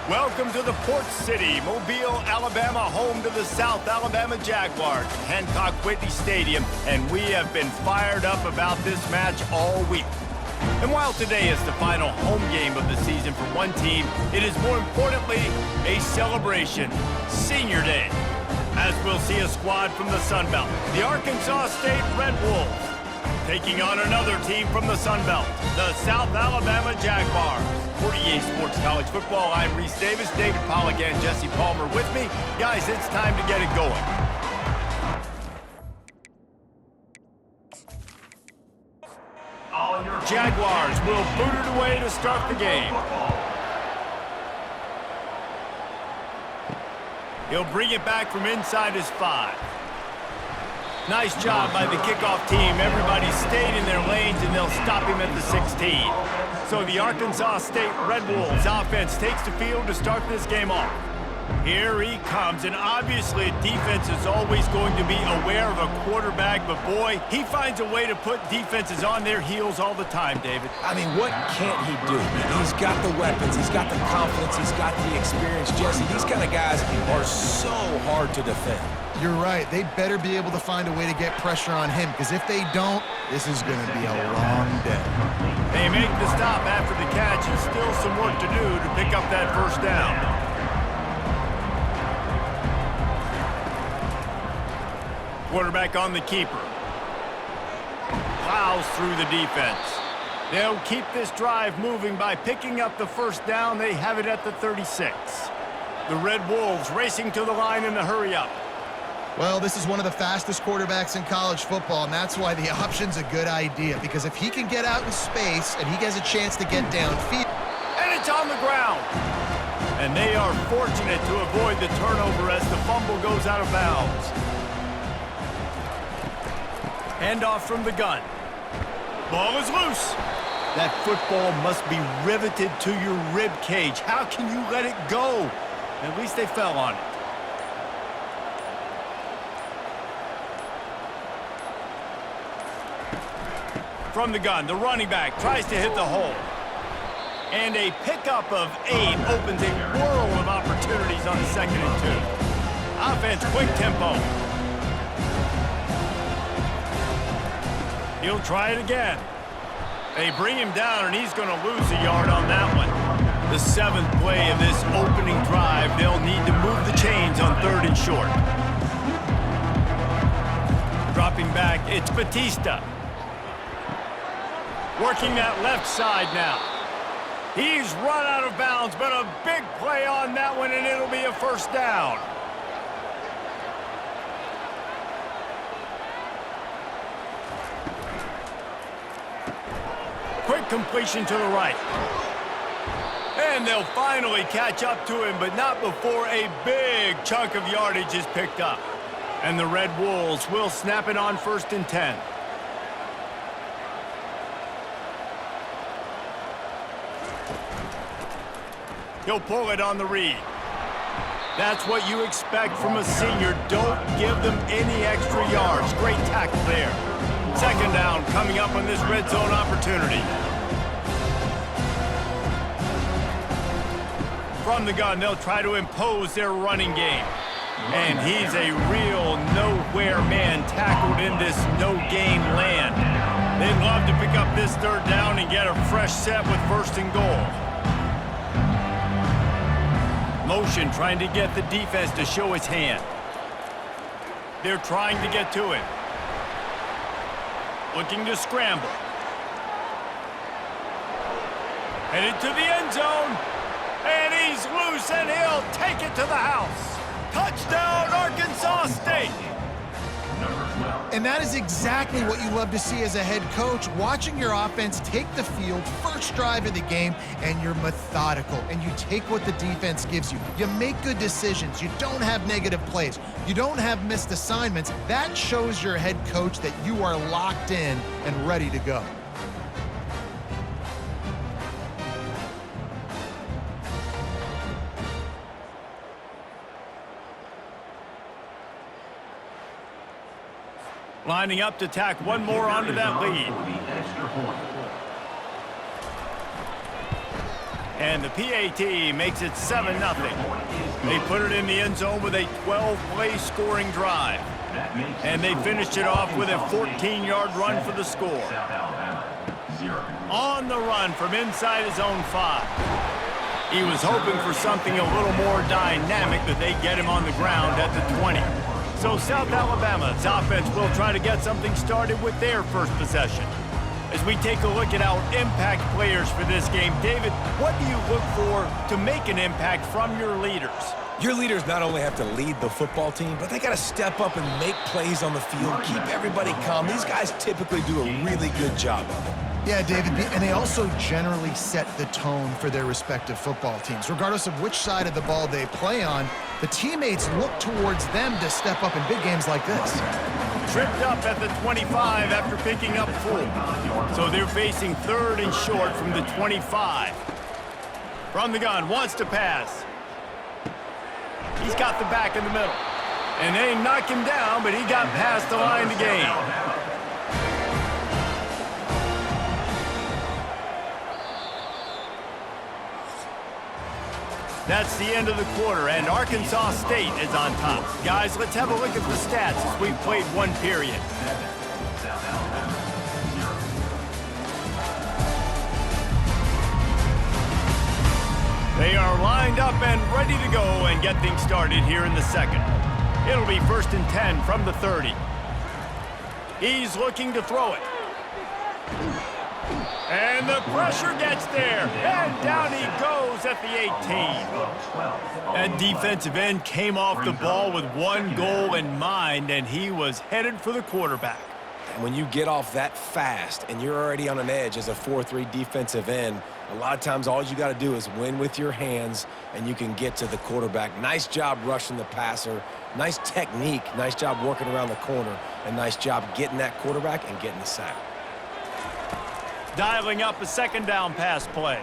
Welcome to the Port City, Mobile, Alabama, home to the South Alabama Jaguars, Hancock Whitney Stadium, and we have been fired up about this match all week. And while today is the final home game of the season for one team, it is more importantly a celebration, Senior Day, as we'll see a squad from the Sun Belt, the Arkansas State Red Wolves, taking on another team from the Sun Belt, the South Alabama Jaguars. For EA Sports College Football, I'm Reese Davis, David Pollack, and Jesse Palmer with me. Guys, it's time to get it going. Jaguars will boot it away to start the game. He'll bring it back from inside his 5. Nice job by the kickoff team. Everybody stayed in their lanes, and they'll stop him at the 16. So the Arkansas State Red Wolves offense takes the field to start this game off. Here he comes, and obviously defense is always going to be aware of a quarterback, but boy, he finds a way to put defenses on their heels all the time, David. I mean, what can't he do? He's got the weapons, he's got the confidence, he's got the experience. Jesse, these kind of guys are so hard to defend. You're right. They better be able to find a way to get pressure on him, because if they don't, this is going to be a long day. They make the stop after the catch, and still some work to do to pick up that first down. Quarterback on the keeper. Plows through the defense. They'll keep this drive moving by picking up the first down. They have it at the 36. The Red Wolves racing to the line in a hurry-up. Well, this is one of the fastest quarterbacks in college football, and that's why the option's a good idea, because if he can get out in space and he has a chance to get downfield. And it's on the ground. And they are fortunate to avoid the turnover as the fumble goes out of bounds. Handoff from the gun. Ball is loose. That football must be riveted to your rib cage. How can you let it go? At least they fell on it. From the gun, the running back tries to hit the hole. And a pickup of 8 opens a world of opportunities on 2nd and 2. Offense, quick tempo. He'll try it again. They bring him down, and he's going to lose a yard on that one. The 7th play of this opening drive, they'll need to move the chains on 3rd and short. Dropping back, it's Batista. Working that left side now. He's run out of bounds, but a big play on that one, and it'll be a first down. Quick completion to the right. And they'll finally catch up to him, but not before a big chunk of yardage is picked up. And the Red Wolves will snap it on 1st and 10. He'll pull it on the read. That's what you expect from a senior. Don't give them any extra yards. Great tackle there. 2nd down coming up on this red zone opportunity. From the gun, they'll try to impose their running game. And he's a real nowhere man tackled in this no-game land. They'd love to pick up this 3rd down and get a fresh set with 1st and goal. Motion trying to get the defense to show its hand. They're trying to get to him. Looking to scramble. Headed to the end zone. And he's loose, and he'll take it to the house. Touchdown, Arkansas State. And that is exactly what you love to see as a head coach, watching your offense take the field, first drive of the game, and you're methodical, and you take what the defense gives you. You make good decisions. You don't have negative plays. You don't have missed assignments. That shows your head coach that you are locked in and ready to go. Lining up to tack one more onto that lead. And the PAT makes it 7-0. They put it in the end zone with a 12-play scoring drive. And they finished it off with a 14-yard run for the score. On the run from inside his own 5. He was hoping for something a little more dynamic, but they get him on the ground at the 20. So South Alabama's offense will try to get something started with their first possession. As we take a look at our impact players for this game, David, what do you look for to make an impact from your leaders? Your leaders not only have to lead the football team, but they got to step up and make plays on the field, keep everybody calm. These guys typically do a really good job of it. Yeah, David, and they also generally set the tone for their respective football teams. Regardless of which side of the ball they play on, the teammates look towards them to step up in big games like this. Tripped up at the 25 after picking up 4. So they're facing 3rd and short from the 25. From the gun, wants to pass. He's got the back in the middle. And they knock him down, but he got past the line to gain. That's the end of the quarter, and Arkansas State is on top. Guys, let's have a look at the stats as we've played one period. They are lined up and ready to go and get things started here in the second. It'll be 1st and 10 from the 30. He's looking to throw it. And the pressure gets there, and down he goes at the 18. That defensive end came off the ball with one goal in mind, and he was headed for the quarterback. And when you get off that fast and you're already on an edge as a 4-3 defensive end, a lot of times all you got to do is win with your hands, and you can get to the quarterback. Nice job rushing the passer. Nice technique. Nice job working around the corner. And nice job getting that quarterback and getting the sack. Dialing up a 2nd down pass play.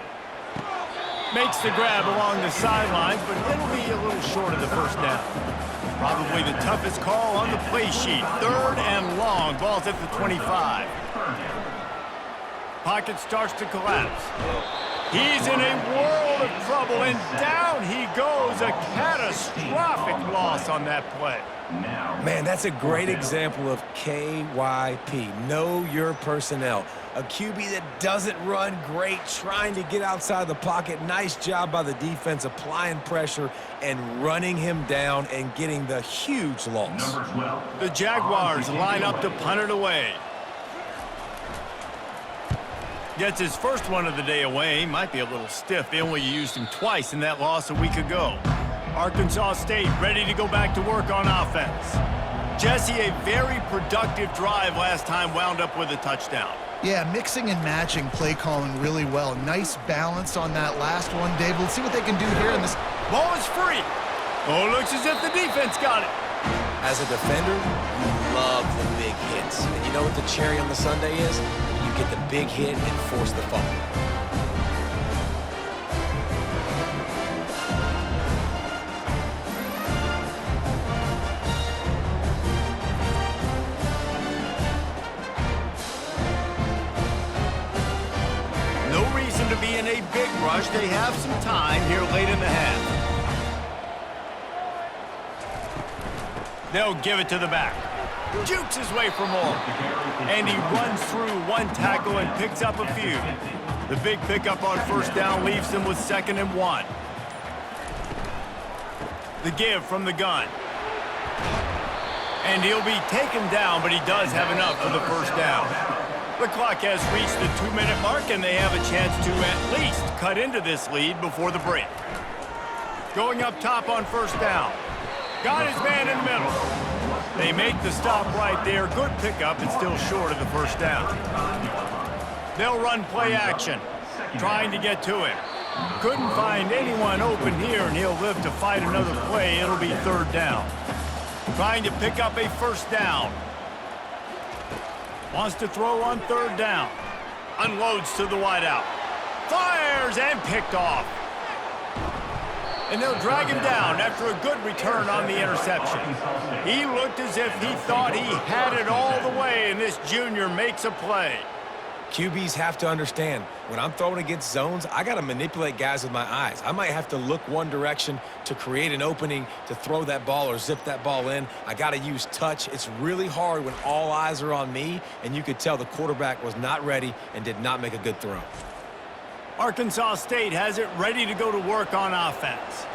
Makes the grab along the sidelines, but it'll be a little short of the 1st down. Probably the toughest call on the play sheet. 3rd and long. Ball's at the 25. Pocket starts to collapse. He's in a world of trouble, and down he goes. A catastrophic loss on that play. Man, that's a great example of KYP. Know your personnel. A QB that doesn't run great, trying to get outside the pocket. Nice job by the defense applying pressure and running him down and getting the huge loss. The Jaguars line up to punt it away. Gets his first one of the day away. Might be a little stiff. They only used him twice in that loss a week ago. Arkansas State ready to go back to work on offense. Jesse, a very productive drive last time, wound up with a touchdown. Yeah, mixing and matching play calling really well. Nice balance on that last one, Dave. Let's see what they can do here in this. Ball is free. Oh, looks as if the defense got it. As a defender, you love the big hits. And you know what the cherry on the sundae is? You get the big hit and force the fumble. To be in a big rush. They have some time here late in the half. They'll give it to the back. Jukes his way for more. And he runs through one tackle and picks up a few. The big pickup on 1st down leaves them with 2nd and 1. The give from the gun. And he'll be taken down, but he does have enough for the 1st down. The clock has reached the 2-minute mark, and they have a chance to at least cut into this lead before the break. Going up top on 1st down. Got his man in the middle. They make the stop right there. Good pickup. It's still short of the 1st down. They'll run play action, trying to get to him. Couldn't find anyone open here, and he'll live to fight another play. It'll be 3rd down. Trying to pick up a 1st down. Wants to throw on 3rd down. Unloads to the wideout. Fires and picked off. And they'll drag him down after a good return on the interception. He looked as if he thought he had it all the way, and this junior makes a play. QBs have to understand, when I'm throwing against zones, I got to manipulate guys with my eyes. I might have to look one direction to create an opening to throw that ball or zip that ball in. I got to use touch. It's really hard when all eyes are on me, and you could tell the quarterback was not ready and did not make a good throw. Arkansas State has it ready to go to work on offense.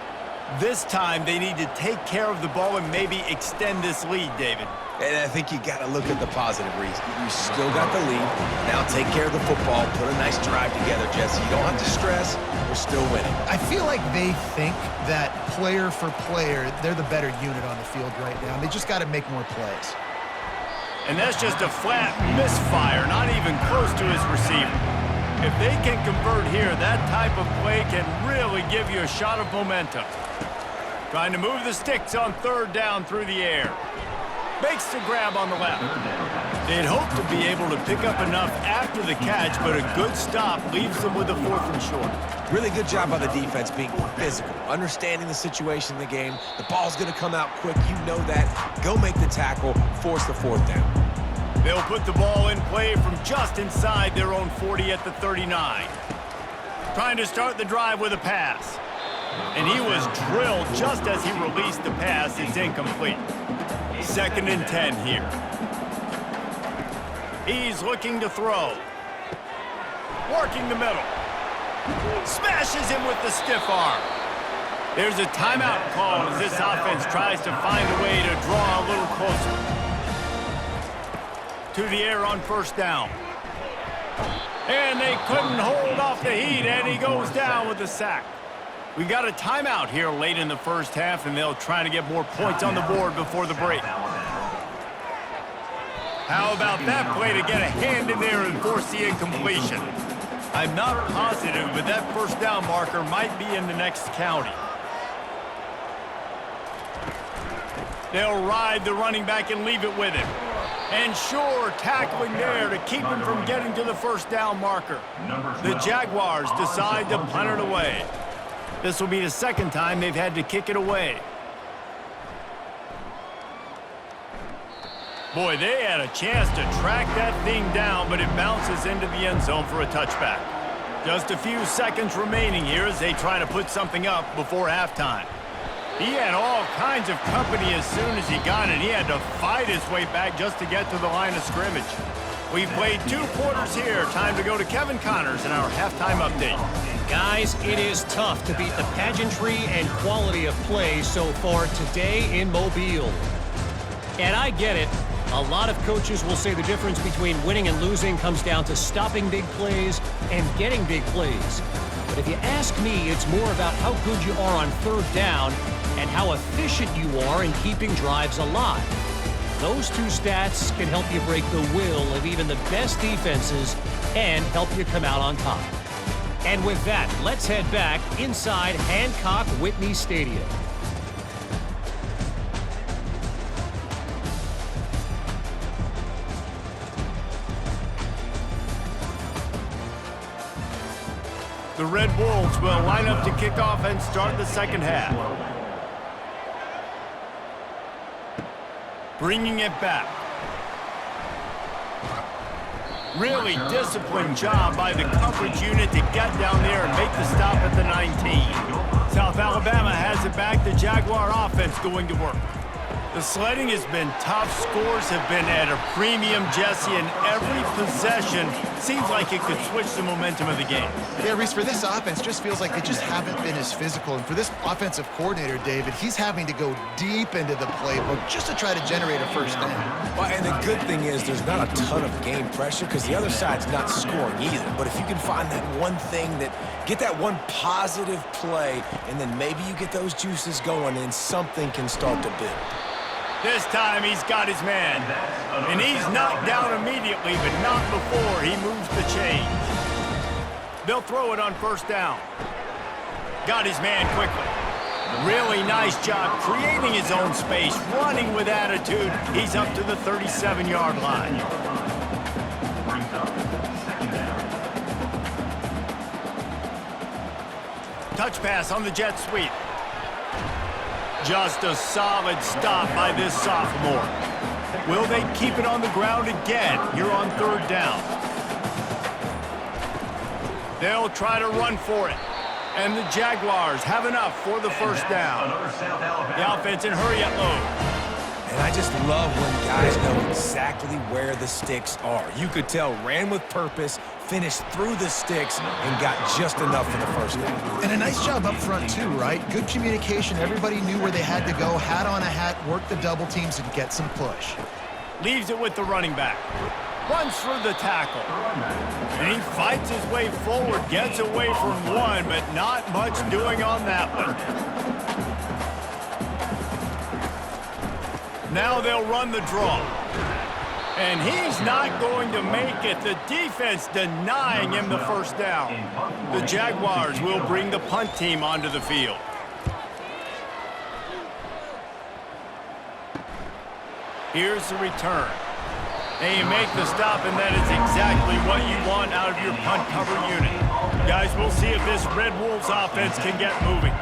This time, they need to take care of the ball and maybe extend this lead, David. And I think you got to look at the positive reason. You still got the lead. Now take care of the football. Put a nice drive together, Jesse. You don't have to stress. We're still winning. I feel like they think that player for player, they're the better unit on the field right now. And they just got to make more plays. And that's just a flat misfire, not even close to his receiver. If they can convert here, that type of play can really give you a shot of momentum. Trying to move the sticks on third down through the air. Makes the grab on the left. They'd hope to be able to pick up enough after the catch, but a good stop leaves them with a 4th and short. Really good job by the defense being physical, understanding the situation in the game. The ball's going to come out quick. You know that. Go make the tackle, force the 4th down. They'll put the ball in play from just inside their own 40 at the 39. Trying to start the drive with a pass. And he was drilled just as he released the pass. It's incomplete. 2nd and 10 here. He's looking to throw. Working the middle. Smashes him with the stiff arm. There's a timeout call as this offense tries to find a way to draw a little closer. To the air on 1st down. And they couldn't hold off the heat, and he goes down with the sack. We got a timeout here late in the 1st half, and they'll try to get more points on the board before the break. How about that play to get a hand in there and force the incompletion? I'm not positive, but that 1st down marker might be in the next county. They'll ride the running back and leave it with him. And sure, tackling there to keep him from getting to the 1st down marker. The Jaguars decide to punt it away. This will be the 2nd time they've had to kick it away. Boy, they had a chance to track that thing down, but it bounces into the end zone for a touchback. Just a few seconds remaining here as they try to put something up before halftime. He had all kinds of company as soon as he got it. He had to fight his way back just to get to the line of scrimmage. We've played 2 quarters here. Time to go to Kevin Connors in our halftime update. Guys, it is tough to beat the pageantry and quality of play so far today in Mobile. And I get it. A lot of coaches will say the difference between winning and losing comes down to stopping big plays and getting big plays. But if you ask me, it's more about how good you are on 3rd down and how efficient you are in keeping drives alive. Those 2 stats can help you break the will of even the best defenses and help you come out on top. And with that, let's head back inside Hancock-Whitney Stadium. The Red Wolves will line up to kick off and start the 2nd half. Bringing it back. Really disciplined job by the coverage unit to get down there and make the stop at the 19. South Alabama has it back. The Jaguar offense going to work. The sledding has been tough. Scores have been at a premium, Jesse, and every possession seems like it could switch the momentum of the game. Yeah, Reese, for this offense, just feels like they just haven't been as physical. And for this offensive coordinator, David, he's having to go deep into the playbook just to try to generate a 1st down. Well, and the good thing is there's not a ton of game pressure because the other side's not scoring either. But if you can find that one thing get that one positive play, and then maybe you get those juices going and something can start to build. This time he's got his man. And he's knocked down immediately, but not before he moves the chains. They'll throw it on 1st down. Got his man quickly. Really nice job creating his own space, running with attitude. He's up to the 37-yard line. Touch pass on the jet sweep. Just a solid stop by this sophomore. Will they keep it on the ground again here on 3rd down? They'll try to run for it. And the Jaguars have enough for the first down. The offense in hurry up mode. And I just love when guys know exactly where the sticks are. You could tell ran with purpose, finished through the sticks, and got just enough for the first down. And a nice job up front too, right? Good communication. Everybody knew where they had to go, hat on a hat, work the double teams, and get some push. Leaves it with the running back. Runs through the tackle. And he fights his way forward, gets away from one, but not much doing on that one. Now they'll run the draw. And he's not going to make it. The defense denying him the first down. The Jaguars will bring the punt team onto the field. Here's the return. And you make the stop, and that is exactly what you want out of your punt cover unit. Guys, we'll see if this Red Wolves offense can get moving.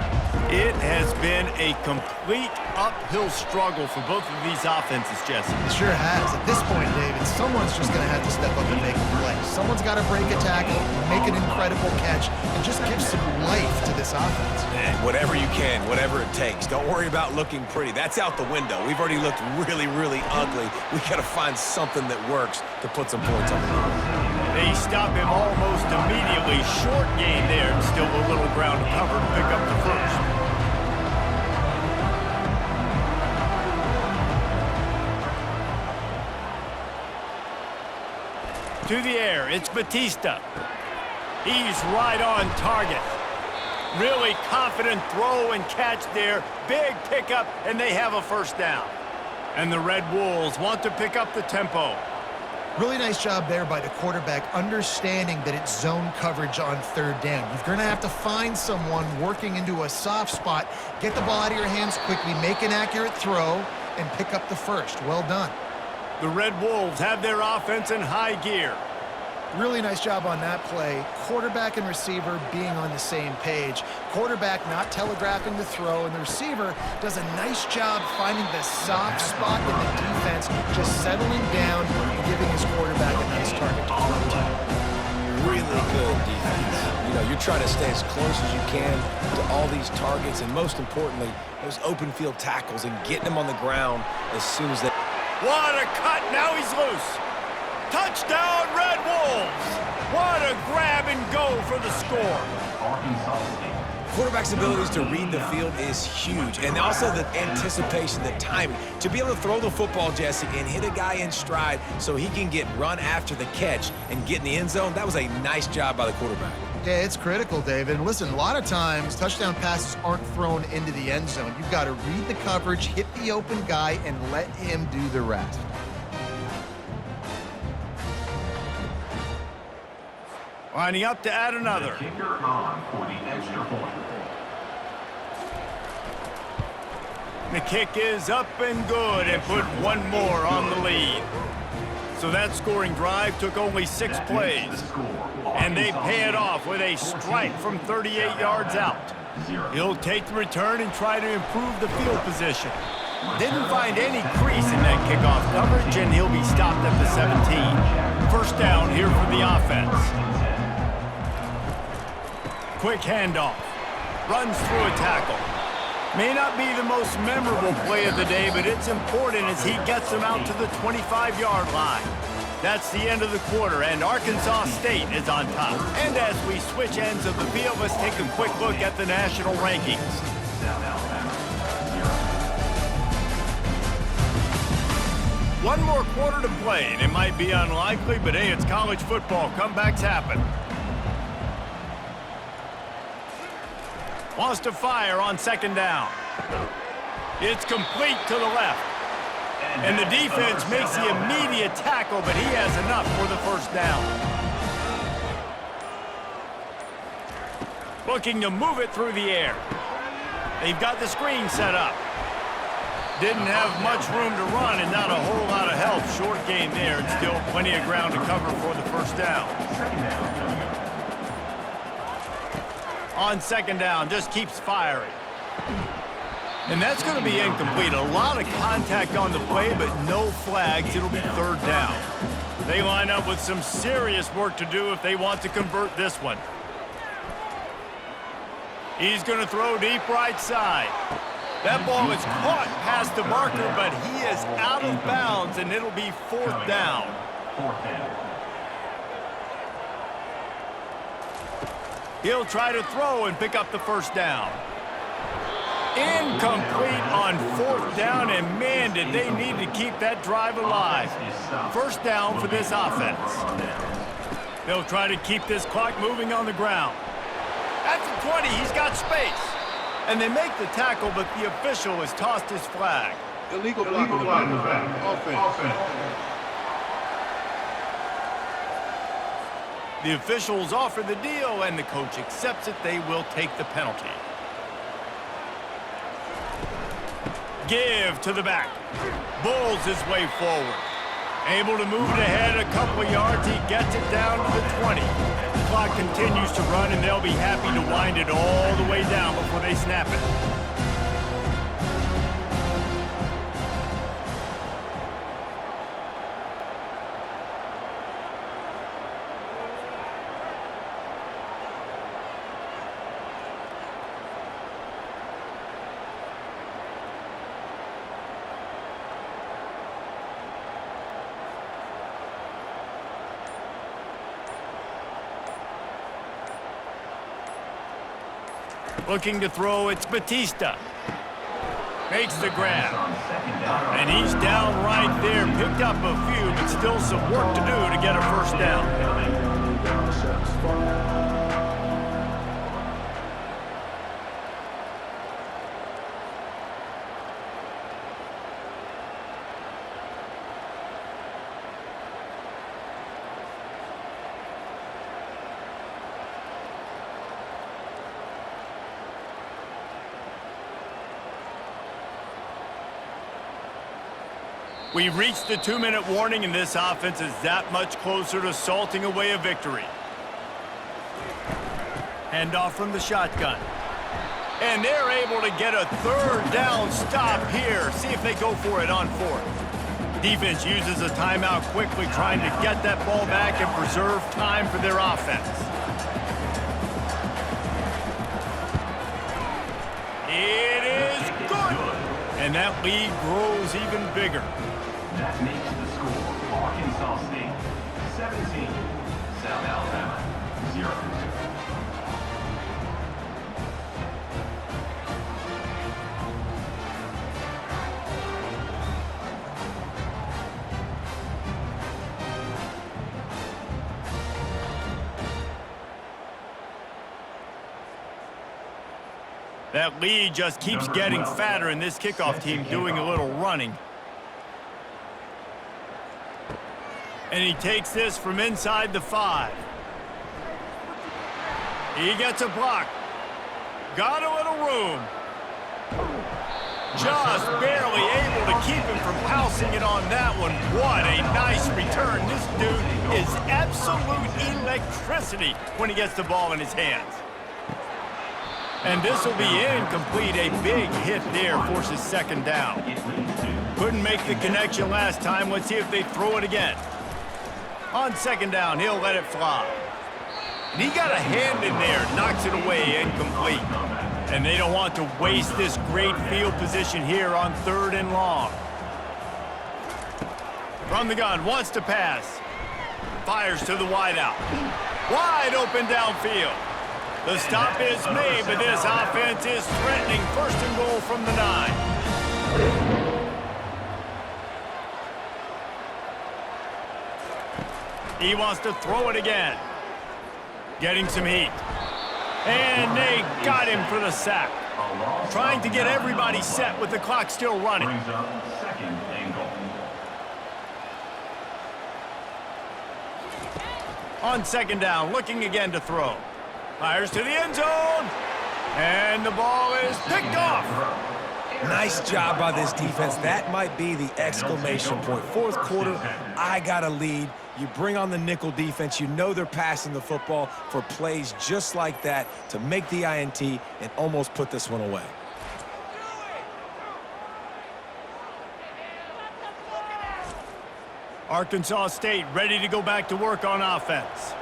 It has been a complete uphill struggle for both of these offenses, Jesse. It sure has. At this point, David, someone's just going to have to step up and make a play. Someone's got to break a tackle, make an incredible catch, and just give some life to this offense. And whatever you can, whatever it takes. Don't worry about looking pretty. That's out the window. We've already looked really, really ugly. We got to find something that works to put some points on the board. They stop him almost immediately. Short gain there, and still a little ground to cover to pick up the first. To the air, it's Batista. He's right on target. Really confident throw and catch there. Big pickup, and they have a first down. And the Red Wolves want to pick up the tempo. Really nice job there by the quarterback, understanding that it's zone coverage on third down. You're going to have to find someone working into a soft spot, get the ball out of your hands quickly, make an accurate throw, and pick up the first. Well done. The Red Wolves have their offense in high gear. Really nice job on that play. Quarterback and receiver being on the same page. Quarterback not telegraphing the throw, and the receiver does a nice job finding the soft spot in the defense, just settling down and giving his quarterback a nice target to throw to. Really good defense. You know, you're trying to stay as close as you can to all these targets, and most importantly, those open field tackles and getting them on the ground as soon as they... What a cut! Now he's loose. Touchdown, Red Wolves! What a grab and go for the score. Quarterback's abilities to read the field is huge, and also the anticipation, the timing. To be able to throw the football, Jesse, and hit a guy in stride so he can get run after the catch and get in the end zone, that was a nice job by the quarterback. Yeah, it's critical, David. And listen, a lot of times, touchdown passes aren't thrown into the end zone. You've got to read the coverage, hit the open guy, and let him do the rest. Lining up to add another. The kicker on for the extra point. The kick is up and good and put one more on the lead. So that scoring drive took only 6 plays. And they pay it off with a strike from 38 yards out. He'll take the return and try to improve the field position. Didn't find any crease in that kickoff coverage, and he'll be stopped at the 17. First down here for the offense. Quick handoff. Runs through a tackle. May not be the most memorable play of the day, but it's important as he gets them out to the 25-yard line. That's the end of the quarter, and Arkansas State is on top. And as we switch ends of the field, let's take a quick look at the national rankings. One more quarter to play, and it might be unlikely, but hey, it's college football. Comebacks happen. Wants to fire on second down. It's complete to the left. And the defense makes the immediate tackle, but he has enough for the first down. Looking to move it through the air. They've got the screen set up. Didn't have much room to run and not a whole lot of help. Short gain there and still plenty of ground to cover for the first down. On second down, just keeps firing. And that's going to be incomplete. A lot of contact on the play, but no flags. It'll be third down. They line up with some serious work to do if they want to convert this one. He's going to throw deep right side. That ball is caught past the marker, but he is out of bounds, and it'll be 4th down. He'll try to throw and pick up the 1st down. Incomplete on 4th down, and man, did they need to keep that drive alive. 1st down for this offense. They'll try to keep this clock moving on the ground. At the 20, he's got space. And they make the tackle, but the official has tossed his flag. Illegal block in the back. Offense. The officials offer the deal, and the coach accepts it. They will take the penalty. Give to the back. Bulls his way forward. Able to move it ahead a couple of yards. He gets it down to the 20. The clock continues to run, and they'll be happy to wind it all the way down before they snap it. Looking to throw, it's Batista. Makes the grab. And he's down right there. Picked up a few, but still some work to do to get a 1st down. We've reached the 2-minute warning, and this offense is that much closer to salting away a victory. Handoff from the shotgun. And they're able to get a 3rd down stop here. See if they go for it on 4th. Defense uses a timeout quickly, trying to get that ball back and preserve time for their offense. It is good. And that lead grows even bigger. That makes the score Arkansas State 17, South Alabama 0. That lead just keeps getting fatter, and this kickoff team doing a little running. And he takes this from inside the 5. He gets a block. Got a little room. Just barely able to keep him from housing it on that one. What a nice return. This dude is absolute electricity when he gets the ball in his hands. And this will be incomplete. A big hit there forces 2nd down. Couldn't make the connection last time. Let's see if they throw it again. On 2nd down, he'll let it fly. And he got a hand in there, knocks it away, incomplete. And they don't want to waste this great field position here on 3rd and long. From the gun, wants to pass. Fires to the wideout. Wide open downfield. The stop is made, but this offense is threatening 1st and goal from the 9. He wants to throw it again. Getting some heat. And they got him for the sack. Trying to get everybody set with the clock still running. Brings up 2nd and goal. On 2nd down, looking again to throw. Fires to the end zone. And the ball is picked off. Nice job by this defense. That might be the exclamation point. 4th quarter, I got a lead. You bring on the nickel defense. You know they're passing the football for plays just like that to make the INT and almost put this one away. Arkansas State ready to go back to work on offense.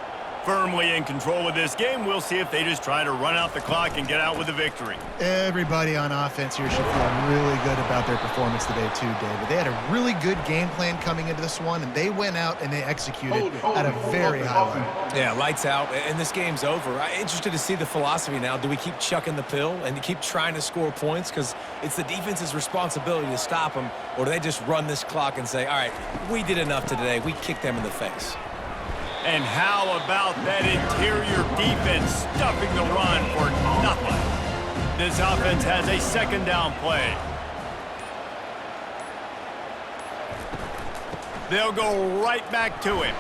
Firmly in control of this game. We'll see if they just try to run out the clock and get out with a victory. Everybody on offense here should feel really good about their performance today too, David. They had a really good game plan coming into this one, and they went out and they executed at a very high level. Yeah, lights out, and this game's over. I'm interested to see the philosophy now. Do we keep chucking the pill and keep trying to score points? Because it's the defense's responsibility to stop them, or do they just run this clock and say, all right, we did enough today. We kicked them in the face. And how about that interior defense stuffing the run for nothing? This offense has a second down play. They'll go right back to him.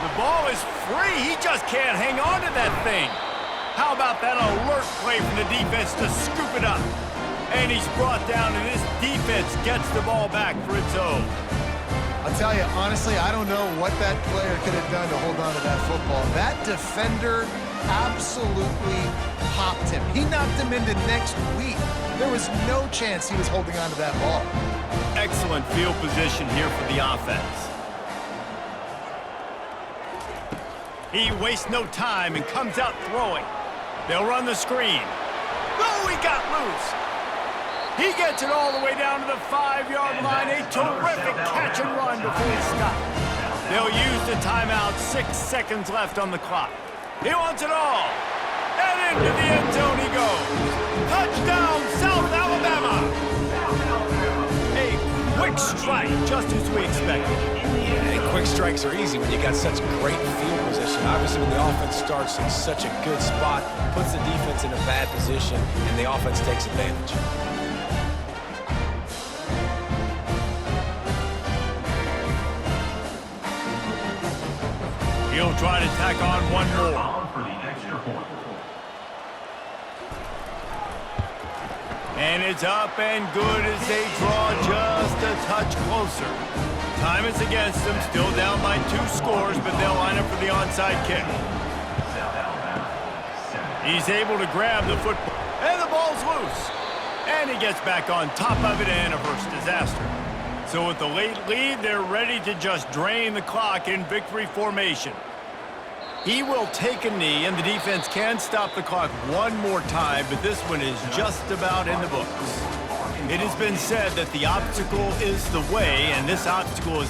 The ball is free. He just can't hang on to that thing. How about that alert play from the defense to scoop it up? And he's brought down, and this defense gets the ball back for its own. I'll tell you, honestly, I don't know what that player could have done to hold on to that football. That defender absolutely popped him. He knocked him into next week. There was no chance he was holding on to that ball. Excellent field position here for the offense. He wastes no time and comes out throwing. They'll run the screen. Oh, he got loose. He gets it all the way down to the 5-yard line. A terrific catch and run before he stops. They'll use the timeout. 6 seconds left on the clock. He wants it all. And into the end zone he goes. Touchdown, South Alabama. A quick strike, just as we expected. And quick strikes are easy when you got such great field position. Obviously, when the offense starts in such a good spot, puts the defense in a bad position, and the offense takes advantage. He'll try to tack on one more. For the extra point. And it's up and good as they draw just a touch closer. Time is against them, still down by 2 scores, but they'll line up for the onside kick. He's able to grab the football, and the ball's loose. And he gets back on top of it and averts disaster. So with the late lead, they're ready to just drain the clock in victory formation. He will take a knee, and the defense can stop the clock one more time, but this one is just about in the books. It has been said that the obstacle is the way, and this obstacle is